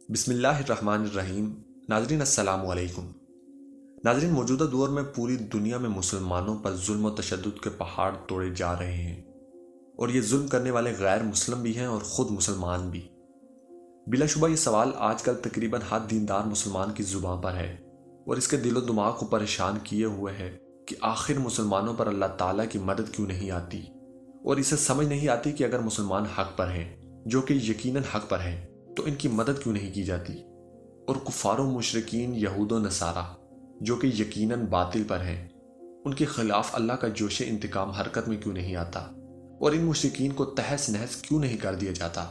بسم اللہ الرحمن الرحیم۔ ناظرین السلام علیکم۔ ناظرین، موجودہ دور میں پوری دنیا میں مسلمانوں پر ظلم و تشدد کے پہاڑ توڑے جا رہے ہیں، اور یہ ظلم کرنے والے غیر مسلم بھی ہیں اور خود مسلمان بھی۔ بلا شبہ یہ سوال آج کل تقریباً ہر دیندار مسلمان کی زبان پر ہے، اور اس کے دل و دماغ کو پریشان کیے ہوئے ہے کہ آخر مسلمانوں پر اللہ تعالیٰ کی مدد کیوں نہیں آتی، اور اسے سمجھ نہیں آتی کہ اگر مسلمان حق پر ہیں، جو کہ یقیناً حق پر ہیں، تو ان کی مدد کیوں نہیں کی جاتی، اور کفار و مشرکین یہود و نصارہ جو کہ یقیناً باطل پر ہیں، ان کے خلاف اللہ کا جوش انتقام حرکت میں کیوں نہیں آتا، اور ان مشرکین کو تہس نہس کیوں نہیں کر دیا جاتا۔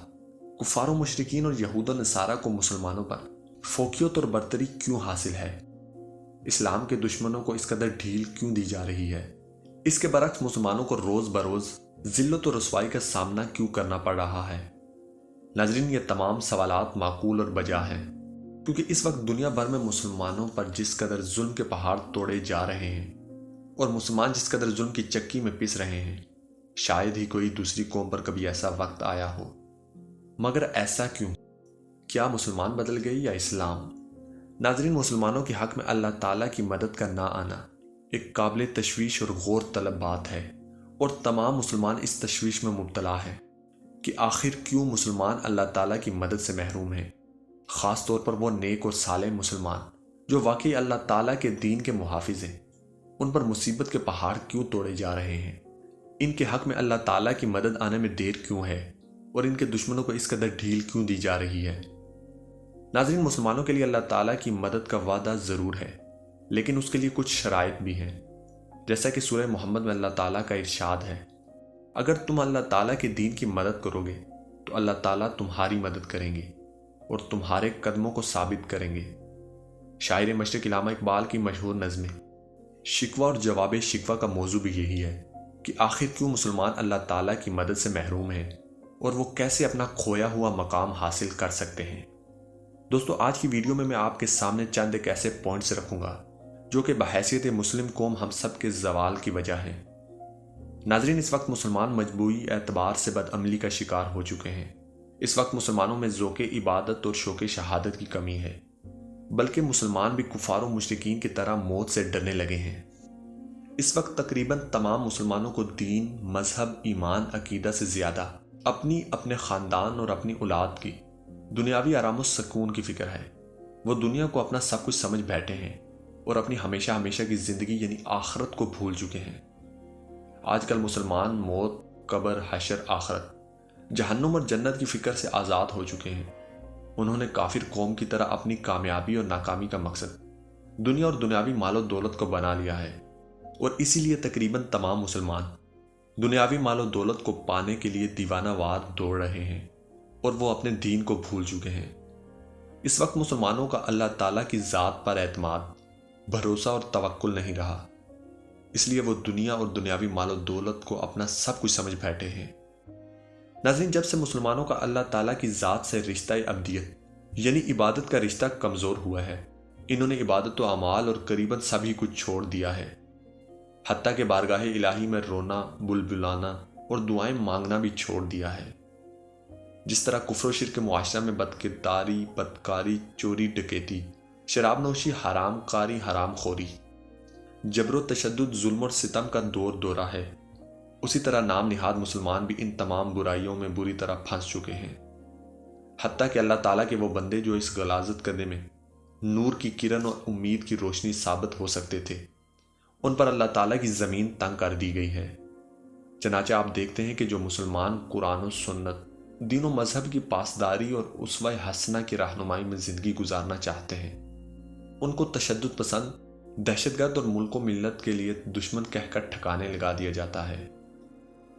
کفار و مشرکین اور یہود و نصارہ کو مسلمانوں پر فوقیت اور برتری کیوں حاصل ہے؟ اسلام کے دشمنوں کو اس قدر ڈھیل کیوں دی جا رہی ہے؟ اس کے برعکس مسلمانوں کو روز بروز ذلت و رسوائی کا سامنا کیوں کرنا پڑ رہا ہے؟ ناظرین، یہ تمام سوالات معقول اور بجا ہیں، کیونکہ اس وقت دنیا بھر میں مسلمانوں پر جس قدر ظلم کے پہاڑ توڑے جا رہے ہیں، اور مسلمان جس قدر ظلم کی چکی میں پس رہے ہیں، شاید ہی کوئی دوسری قوم پر کبھی ایسا وقت آیا ہو۔ مگر ایسا کیوں؟ کیا مسلمان بدل گئی یا اسلام؟ ناظرین، مسلمانوں کے حق میں اللہ تعالیٰ کی مدد کا نہ آنا ایک قابل تشویش اور غور طلب بات ہے، اور تمام مسلمان اس تشویش میں مبتلا ہیں کہ آخر کیوں مسلمان اللہ تعالیٰ کی مدد سے محروم ہیں، خاص طور پر وہ نیک اور صالح مسلمان جو واقعی اللہ تعالیٰ کے دین کے محافظ ہیں۔ ان پر مصیبت کے پہاڑ کیوں توڑے جا رہے ہیں؟ ان کے حق میں اللہ تعالیٰ کی مدد آنے میں دیر کیوں ہے، اور ان کے دشمنوں کو اس قدر ڈھیل کیوں دی جا رہی ہے؟ ناظرین، مسلمانوں کے لیے اللہ تعالیٰ کی مدد کا وعدہ ضرور ہے، لیکن اس کے لیے کچھ شرائط بھی ہیں، جیسا کہ سورہ محمد میں اللہ تعالیٰ کا ارشاد ہے، اگر تم اللہ تعالیٰ کے دین کی مدد کرو گے تو اللہ تعالیٰ تمہاری مدد کریں گے اور تمہارے قدموں کو ثابت کریں گے۔ شاعر مشرق علامہ اقبال کی مشہور نظم شکوہ اور جواب شکوہ کا موضوع بھی یہی ہے کہ آخر کیوں مسلمان اللہ تعالیٰ کی مدد سے محروم ہیں، اور وہ کیسے اپنا کھویا ہوا مقام حاصل کر سکتے ہیں۔ دوستو، آج کی ویڈیو میں آپ کے سامنے چند ایک ایسے پوائنٹس رکھوں گا جو کہ بحیثیت مسلم قوم ہم سب کے زوال کی وجہ ہیں۔ ناظرین، اس وقت مسلمان مجموعی اعتبار سے بدعملی کا شکار ہو چکے ہیں۔ اس وقت مسلمانوں میں ذوق عبادت اور شوق شہادت کی کمی ہے، بلکہ مسلمان بھی کفار و مشرکین کی طرح موت سے ڈرنے لگے ہیں۔ اس وقت تقریباً تمام مسلمانوں کو دین، مذہب، ایمان، عقیدہ سے زیادہ اپنے خاندان اور اپنی اولاد کی دنیاوی آرام و سکون کی فکر ہے۔ وہ دنیا کو اپنا سب کچھ سمجھ بیٹھے ہیں اور اپنی ہمیشہ ہمیشہ کی زندگی یعنی آخرت کو بھول چکے ہیں۔ آج کل مسلمان موت، قبر، حشر، آخرت، جہنم اور جنت کی فکر سے آزاد ہو چکے ہیں۔ انہوں نے کافر قوم کی طرح اپنی کامیابی اور ناکامی کا مقصد دنیا اور دنیاوی مال و دولت کو بنا لیا ہے، اور اسی لیے تقریباً تمام مسلمان دنیاوی مال و دولت کو پانے کے لیے دیوانہ وار دوڑ رہے ہیں، اور وہ اپنے دین کو بھول چکے ہیں۔ اس وقت مسلمانوں کا اللہ تعالیٰ کی ذات پر اعتماد، بھروسہ اور توکل نہیں رہا، اس لیے وہ دنیا اور دنیاوی مال و دولت کو اپنا سب کچھ سمجھ بیٹھے ہیں۔ ناظرین، جب سے مسلمانوں کا اللہ تعالیٰ کی ذات سے رشتہ عبدیت یعنی عبادت کا رشتہ کمزور ہوا ہے، انہوں نے عبادت و اعمال اور قریباً سبھی کچھ چھوڑ دیا ہے، حتیٰ کہ بارگاہ الہی میں رونا، بلبلانا اور دعائیں مانگنا بھی چھوڑ دیا ہے۔ جس طرح کفر و شرک کے معاشرہ میں بدکرداری، بدکاری، چوری، ڈکیتی، شراب نوشی، حرام کاری، حرام خوری، جبر و تشدد، ظلم اور ستم کا دور دورہ ہے، اسی طرح نام نہاد مسلمان بھی ان تمام برائیوں میں بری طرح پھنس چکے ہیں۔ حتیٰ کہ اللہ تعالیٰ کے وہ بندے جو اس غلاظت کرنے میں نور کی کرن اور امید کی روشنی ثابت ہو سکتے تھے، ان پر اللہ تعالیٰ کی زمین تنگ کر دی گئی ہے۔ چنانچہ آپ دیکھتے ہیں کہ جو مسلمان قرآن و سنت، دین و مذہب کی پاسداری اور اسوہ حسنہ کی رہنمائی میں زندگی گزارنا چاہتے ہیں، ان کو تشدد پسند، دہشت گرد اور ملک و ملت کے لیے دشمن کہہ کر ٹھکانے لگا دیا جاتا ہے۔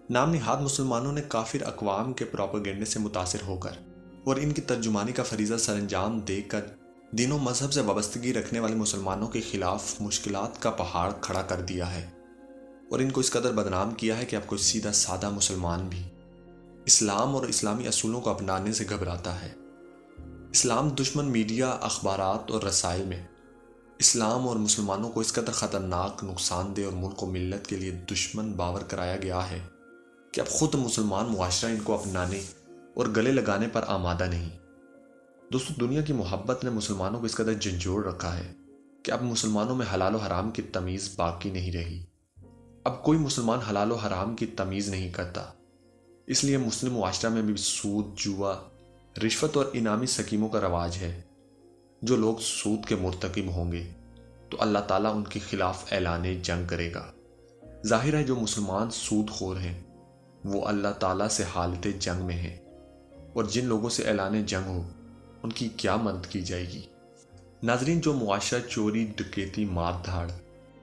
نام نہاد مسلمانوں نے کافر اقوام کے پروپیگنڈے سے متاثر ہو کر اور ان کی ترجمانی کا فریضہ سر انجام دے کر دین و مذہب سے وابستگی رکھنے والے مسلمانوں کے خلاف مشکلات کا پہاڑ کھڑا کر دیا ہے، اور ان کو اس قدر بدنام کیا ہے کہ اب کوئی سیدھا سادہ مسلمان بھی اسلام اور اسلامی اصولوں کو اپنانے سے گھبراتا ہے۔ اسلام دشمن میڈیا، اخبارات اور رسائل میں اسلام اور مسلمانوں کو اس قدر خطرناک، نقصان دہ اور ملک و ملت کے لیے دشمن باور کرایا گیا ہے کہ اب خود مسلمان معاشرہ ان کو اپنانے اور گلے لگانے پر آمادہ نہیں۔ دوستو دنیا کی محبت نے مسلمانوں کو اس قدر جھنجھوڑ رکھا ہے کہ اب مسلمانوں میں حلال و حرام کی تمیز باقی نہیں رہی۔ اب کوئی مسلمان حلال و حرام کی تمیز نہیں کرتا۔ اس لیے مسلم معاشرہ میں بھی سود، جوا، رشوت اور انعامی سکیموں کا رواج ہے۔ جو لوگ سود کے مرتکب ہوں گے تو اللہ تعالیٰ ان کے خلاف اعلان جنگ کرے گا۔ ظاہر ہے جو مسلمان سود خور ہیں وہ اللہ تعالیٰ سے حالت جنگ میں ہیں، اور جن لوگوں سے اعلان جنگ ہو ان کی کیا مدد کی جائے گی۔ ناظرین، جو معاشرہ چوری، ڈکیتی، مار دھاڑ،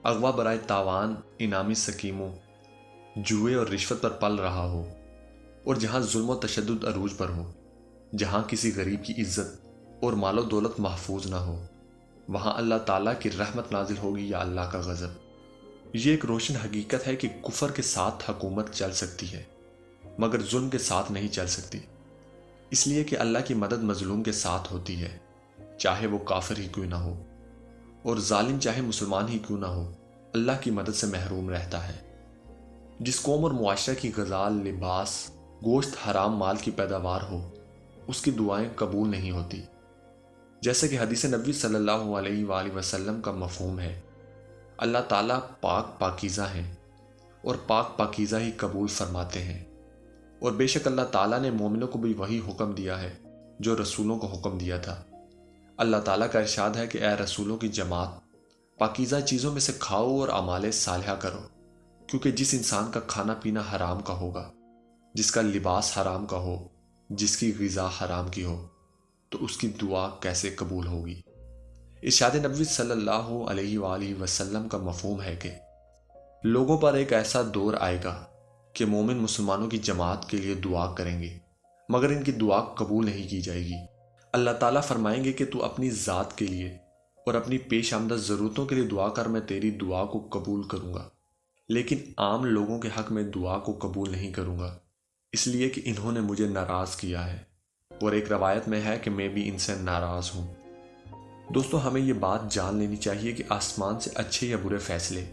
اغوا برائے تاوان، انعامی سکیموں، جوئے اور رشوت پر پل رہا ہو، اور جہاں ظلم و تشدد عروج پر ہو، جہاں کسی غریب کی عزت اور مال و دولت محفوظ نہ ہو، وہاں اللہ تعالیٰ کی رحمت نازل ہوگی یا اللہ کا غضب۔ یہ ایک روشن حقیقت ہے کہ کفر کے ساتھ حکومت چل سکتی ہے مگر ظلم کے ساتھ نہیں چل سکتی، اس لیے کہ اللہ کی مدد مظلوم کے ساتھ ہوتی ہے، چاہے وہ کافر ہی کیوں نہ ہو، اور ظالم چاہے مسلمان ہی کیوں نہ ہو، اللہ کی مدد سے محروم رہتا ہے۔ جس قوم اور معاشرہ کی غذا، لباس، گوشت حرام مال کی پیداوار ہو، اس کی دعائیں قبول نہیں ہوتی، جیسا کہ حدیث نبوی صلی اللہ علیہ وآلہ وسلم کا مفہوم ہے۔ اللہ تعالیٰ پاک پاکیزہ ہیں اور پاک پاکیزہ ہی قبول فرماتے ہیں، اور بے شک اللہ تعالیٰ نے مومنوں کو بھی وہی حکم دیا ہے جو رسولوں کو حکم دیا تھا۔ اللہ تعالیٰ کا ارشاد ہے کہ اے رسولوں کی جماعت، پاکیزہ چیزوں میں سے کھاؤ اور اعمال صالحہ کرو، کیونکہ جس انسان کا کھانا پینا حرام کا ہوگا، جس کا لباس حرام کا ہو، جس کی غذا حرام کی ہو، تو اس کی دعا کیسے قبول ہوگی۔ ارشاد نبوی صلی اللہ علیہ وآلہ وسلم کا مفہوم ہے کہ لوگوں پر ایک ایسا دور آئے گا کہ مومن مسلمانوں کی جماعت کے لیے دعا کریں گے مگر ان کی دعا قبول نہیں کی جائے گی۔ اللہ تعالیٰ فرمائیں گے کہ تو اپنی ذات کے لیے اور اپنی پیش آمدہ ضرورتوں کے لیے دعا کر، میں تیری دعا کو قبول کروں گا، لیکن عام لوگوں کے حق میں دعا کو قبول نہیں کروں گا، اس لیے کہ انہوں نے مجھے ناراض کیا ہے، اور ایک روایت میں ہے کہ میں بھی ان سے ناراض ہوں۔ دوستو ہمیں یہ بات جان لینی چاہیے کہ آسمان سے اچھے یا برے فیصلے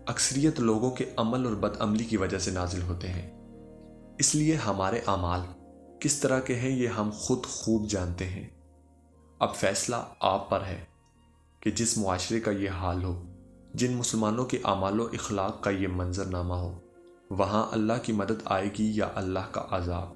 اکثریت لوگوں کے عمل اور بد عملی کی وجہ سے نازل ہوتے ہیں، اس لیے ہمارے اعمال کس طرح کے ہیں یہ ہم خود خوب جانتے ہیں۔ اب فیصلہ آپ پر ہے کہ جس معاشرے کا یہ حال ہو، جن مسلمانوں کے اعمال و اخلاق کا یہ منظر نامہ ہو، وہاں اللہ کی مدد آئے گی یا اللہ کا عذاب۔